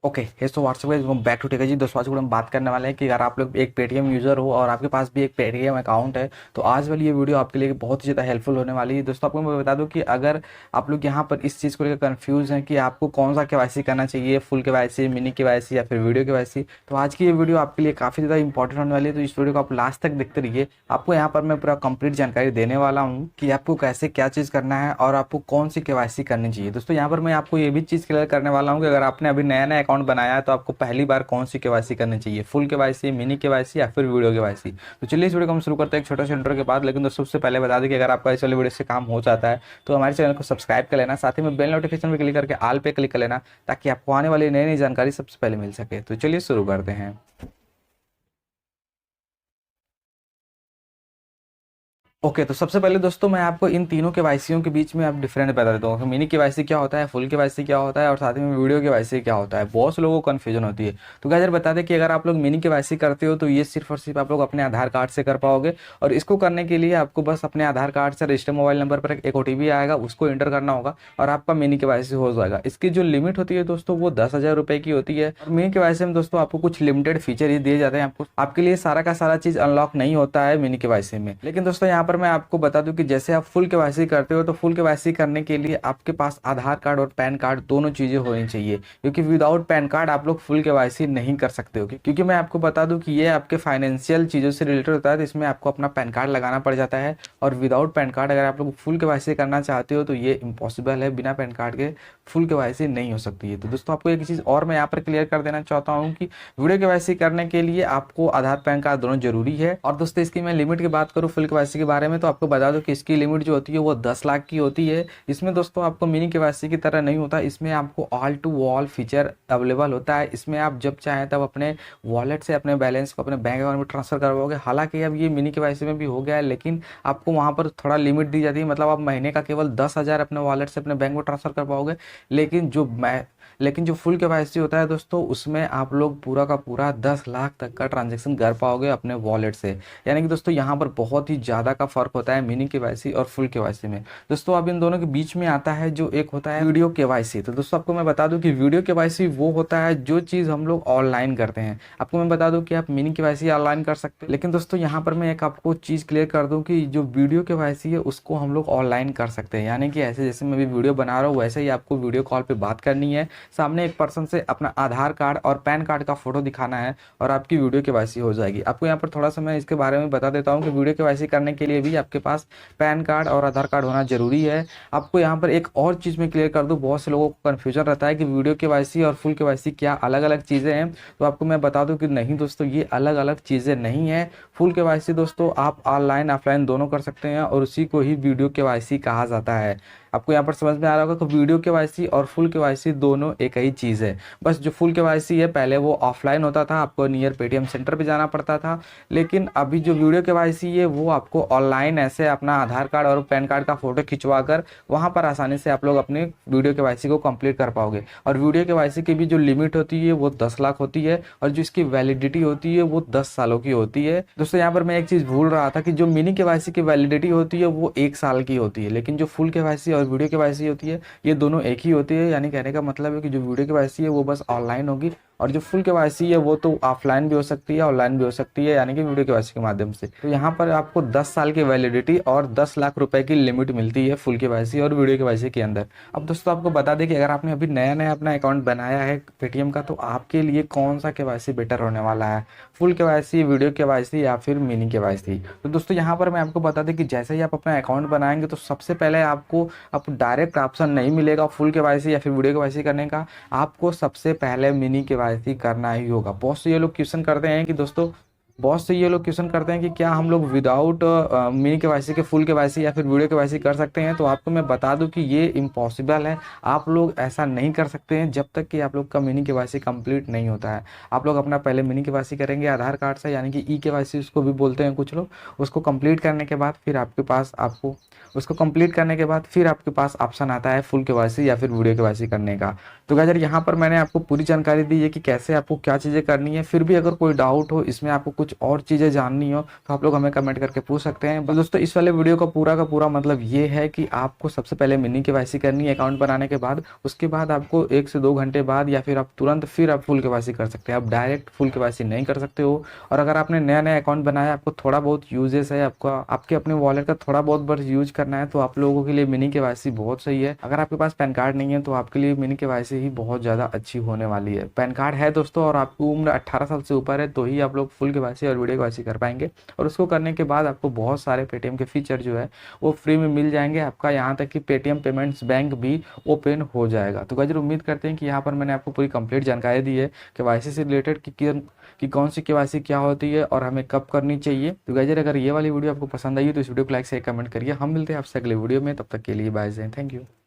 Okay hey so what's up back to tech ji. दोस्तों आज हम बात करने वाले हैं कि अगर आप लोग एक पेटीएम यूज़र हो और आपके पास भी एक पेटीएम अकाउंट है तो आज वाली ये वीडियो आपके लिए बहुत ही ज़्यादा हेल्पफुल होने वाली है। दोस्तों आपको मैं बता दूं कि अगर आप लोग यहाँ पर इस चीज़ को लेकर कंफ्यूज हैं कि आपको कौन सा केवाईसी करना चाहिए, फुल केवाईसी, मिनी केवाईसी या फिर वीडियो केवाईसी, तो आज की ये वीडियो आपके लिए काफ़ी ज़्यादा इंपॉर्टेंट होने वाली है। तो इस वीडियो को आप लास्ट तक देखते रहिए। आपको यहाँ पर मैं पूरा कंप्लीट जानकारी देने वाला हूँ कि आपको कैसे क्या चीज़ करना है और आपको कौन सी केवाईसी करनी चाहिए। दोस्तों यहाँ पर मैं आपको ये भी चीज़ क्लियर करने वाला हूँ कि अगर आपने अभी नया नया अकाउंट बनाया है तो आपको पहली बार कौन सी केवाईसी करनी चाहिए, फुल केवाईसी, मिनी केवाईसी या फिर वीडियो केवाईसी। तो चलिए इस वीडियो को हम शुरू करते हैं एक छोटे से इंट्रो के बाद। लेकिन दोस्तों उससे पहले बता दें कि अगर आपका इस वाले वीडियो से काम हो जाता है तो हमारे चैनल को सब्सक्राइब कर लेना, साथ ही में बेल नोटिफिकेशन पे क्लिक करके ऑल पे क्लिक कर लेना ताकि आपको आने वाली नई नई जानकारी सबसे पहले मिल सके। तो चलिए शुरू करते हैं। ओके तो सबसे पहले दोस्तों मैं आपको इन तीनों केवाईसीयों के बीच में आप डिफरेंट बता देता हूँ कि मिनी केवाईसी क्या होता है, फुल केवाईसी क्या होता है और साथ ही में वीडियो केवाईसी क्या होता है। बहुत से लोगों को कन्फ्यूजन होती है। तो गाइस बता दें कि अगर आप लोग मिनी केवाईसी करते हो तो ये सिर्फ और सिर्फ आप लोग अपने आधार कार्ड से कर पाओगे और इसको करने के लिए आपको बस अपने आधार कार्ड से रजिस्टर्ड मोबाइल नंबर पर एक OTP आएगा, उसको एंटर करना होगा और आपका मिनी केवाईसी हो जाएगा। इसकी जो लिमिट होती है दोस्तों वो 10,000 रुपये की होती है। और मिनी केवाईसी में दोस्तों आपको कुछ लिमिटेड फीचर ही दिए जाते हैं। आपको आपके लिए सारा का सारा चीज अनलॉक नहीं होता है मिनी केवाईसी में। लेकिन दोस्तों यहाँ पर मैं आपको बता दूं कि जैसे आप फुल केवाईसी करते हो तो फुल केवाईसी करने के लिए आपके पास आधार कार्ड और पैन कार्ड दोनों चीजें होनी चाहिए, क्योंकि विदाउट पैन कार्ड आप लोग फुल केवाईसी नहीं कर सकते हो। क्योंकि मैं आपको बता दूं कि ये आपके फाइनेंशियल चीजों से रिलेटेड होता है, तो इसमें आपको अपना पैन कार्ड लगाना पड़ जाता है। और विदाउट पैन कार्ड अगर आप लोग फुल केवाईसी करना चाहते हो तो ये इम्पॉसिबल है, बिना पैन कार्ड के फुल केवाईसी नहीं हो सकती है। तो दोस्तों आपको एक चीज और मैं यहाँ पर क्लियर कर देना चाहता हूँ कि वीडियो केवाईसी करने के लिए आपको आधार पैन कार्ड दोनों जरूरी है। और दोस्तों इसकी मैं लिमिट की बात करूँ फुल केवाईसी के बारे में तो आपको बता दूं कि इसकी लिमिट जो होती है वो 10 लाख की होती है। इसमें दोस्तों आपको मिनी केवाईसी की तरह नहीं होता, इसमें आपको all to all feature available होता है। इसमें आप जब चाहें तब अपने वॉलेट से अपने बैलेंस को अपने बैंक अकाउंट में ट्रांसफर करवाओगे। हालांकि अब ये मिनी केवाईसी में भी हो गया है, लेकिन आपको वहां पर थोड़ा लिमिट दी जाती है। मतलब आप महीने का केवल 10,000 अपने वॉलेट से अपने बैंक में ट्रांसफर कर पाओगे। लेकिन जो फुल केवाईसी होता है दोस्तों उसमें आप लोग पूरा का पूरा 10 लाख तक का ट्रांजैक्शन कर पाओगे अपने वॉलेट से। यानी कि दोस्तों यहाँ पर बहुत ही ज़्यादा का फर्क होता है मिनी केवाईसी और फुल केवाईसी में। दोस्तों अब इन दोनों के बीच में आता है जो एक होता है वीडियो केवाईसी। तो दोस्तों आपको मैं बता दूं कि वीडियो केवाईसी वो होता है जो चीज़ हम लोग ऑनलाइन करते हैं। आपको मैं बता दूं कि आप मिनी केवाईसी ऑनलाइन कर सकते हैं, लेकिन दोस्तों यहाँ पर मैं एक आपको चीज़ क्लियर कर दूं कि जो वीडियो केवाईसी है उसको हम लोग ऑनलाइन कर सकते हैं। यानी कि ऐसे जैसे मैं भी वीडियो बना रहा हूँ वैसे ही आपको वीडियो कॉल पर बात करनी है, सामने एक पर्सन से अपना आधार कार्ड और पैन कार्ड का फोटो दिखाना है और आपकी वीडियो केवाईसी हो जाएगी। आपको यहाँ पर थोड़ा सा मैं इसके बारे में बता देता हूँ कि वीडियो केवाईसी करने के लिए भी आपके पास पैन कार्ड और आधार कार्ड होना जरूरी है। आपको यहाँ पर एक और चीज़ में क्लियर कर दूँ, बहुत से लोगों को कन्फ्यूजन रहता है कि वीडियो केवाईसी और फुल केवाईसी क्या अलग अलग चीज़ें हैं। तो आपको मैं बता दूँ कि नहीं दोस्तों, ये अलग अलग चीज़ें नहीं है। फुल केवाईसी दोस्तों आप ऑनलाइन ऑफलाइन दोनों कर सकते हैं और उसी को ही वीडियो केवाईसी कहा जाता है। आपको यहाँ पर समझ में आ रहा होगा तो वीडियो केवाईसी और फुल केवाईसी दोनों एक ही चीज़ है। बस जो फुल केवाईसी है पहले वो ऑफलाइन होता था, आपको नियर पेटीएम सेंटर पे जाना पड़ता था। लेकिन अभी जो वीडियो केवाईसी है वो आपको ऑनलाइन ऐसे अपना आधार कार्ड और पैन कार्ड का फोटो खिंचवा कर वहाँ पर आसानी से आप लोग अपनी वीडियो केवाईसी को कंप्लीट कर पाओगे। और वीडियो केवाईसी की भी जो लिमिट होती है वो 10 लाख होती है और जो इसकी वैलिडिटी होती है वो 10 सालों की होती है। दोस्तों यहाँ पर मैं एक चीज़ भूल रहा था कि जो मिनी केवाईसी की वैलिडिटी होती है वो 1 साल की होती है, लेकिन जो फुल केवाईसी और वीडियो केवाईसी होती है ये दोनों एक ही होती है। यानी कहने का मतलब है कि जो वीडियो केवाईसी है वो बस ऑनलाइन होगी और जो फुल केवाईसी है वो तो ऑफलाइन भी हो सकती है, ऑनलाइन भी हो सकती है, यानी कि वीडियो केवाईसी के माध्यम से। तो यहाँ पर आपको 10 साल की वैलिडिटी और 10 लाख रुपए की लिमिट मिलती है फुल केवाईसी और वीडियो केवाईसी के अंदर। अब दोस्तों आपको बता दें कि अगर आपने अभी नया नया अपना अकाउंट बनाया है पेटीएम का तो आपके लिए कौन सा केवाईसी बेटर होने वाला है, फुल केवाईसी, वीडियो केवाईसी या फिर मिनी केवाईसी। तो दोस्तों यहाँ पर मैं आपको बता दें कि जैसे ही आप अपना अकाउंट बनाएंगे तो सबसे पहले आपको अब डायरेक्ट ऑप्शन नहीं मिलेगा फुल केवाईसी या फिर वीडियो केवाईसी करने का। आपको सबसे पहले मिनी केवाईसी करना ही होगा। बहुत से ये लोग क्वेश्चन करते हैं कि दोस्तों क्या हम लोग विदाउट मिनी केवाईसी के फुल केवाईसी या फिर वीडियो केवाईसी कर सकते हैं। तो आपको मैं बता दूं कि ये इम्पॉसिबल है। आप लोग ऐसा नहीं कर सकते हैं जब तक कि आप लोग का मिनी केवाईसी कंप्लीट नहीं होता है। आप लोग अपना पहले मिनी केवाईसी करेंगे आधार कार्ड से, यानी कि ई केवाईसी उसको भी बोलते हैं कुछ लोग। उसको कंप्लीट करने के बाद फिर आपके पास ऑप्शन आता है फुल केवाईसी या फिर वीडियो केवाईसी करने का। तो गाइस यहाँ पर मैंने आपको पूरी जानकारी दी है कि कैसे आपको क्या चीज़ें करनी है। फिर भी अगर कोई डाउट हो, इसमें आपको कुछ कुछ और चीज़ें जाननी हो तो आप लोग हमें कमेंट करके पूछ सकते हैं। बस दोस्तों इस वाले वीडियो का पूरा मतलब ये है कि आपको सबसे पहले मिनी केवाईसी करनी है अकाउंट बनाने के बाद। उसके बाद आपको 1 से 2 घंटे बाद या फिर आप तुरंत फिर आप फुल केवाईसी कर सकते हैं। आप डायरेक्ट फुल केवाईसी नहीं कर सकते हो। और अगर आपने नया अकाउंट बनाया, आपको थोड़ा बहुत यूजेस है, आपका आपके अपने वॉलेट का थोड़ा बहुत बस यूज करना है, तो आप लोगों के लिए मिनी केवाईसी बहुत सही है। अगर आपके पास पैन कार्ड नहीं है तो आपके लिए मिनी केवाईसी ही बहुत ज़्यादा अच्छी होने वाली है। पैन कार्ड है दोस्तों और आपकी उम्र 18 साल से ऊपर है तो ही आप लोग फुल केवाईसी और वीडियो केवाईसी कर पाएंगे। और उसको करने के बाद आपको बहुत सारे पेटीएम के फीचर जो है वो फ्री में मिल जाएंगे। आपका यहाँ तक कि पेटीएम पेमेंट्स बैंक भी ओपन हो जाएगा। तो गाइस उम्मीद करते हैं कि यहाँ पर मैंने आपको पूरी कंप्लीट जानकारी दी है केवाईसी से रिलेटेड कि कौन सी केवाईसी क्या होती है और हमें कब करनी चाहिए। तो गाइस अगर ये वाली वीडियो आपको पसंद आई तो इस वीडियो को लाइक से कमेंट करिए। हम मिलते हैं आपसे अगले वीडियो में, तब तक के लिए बाय, थैंक यू।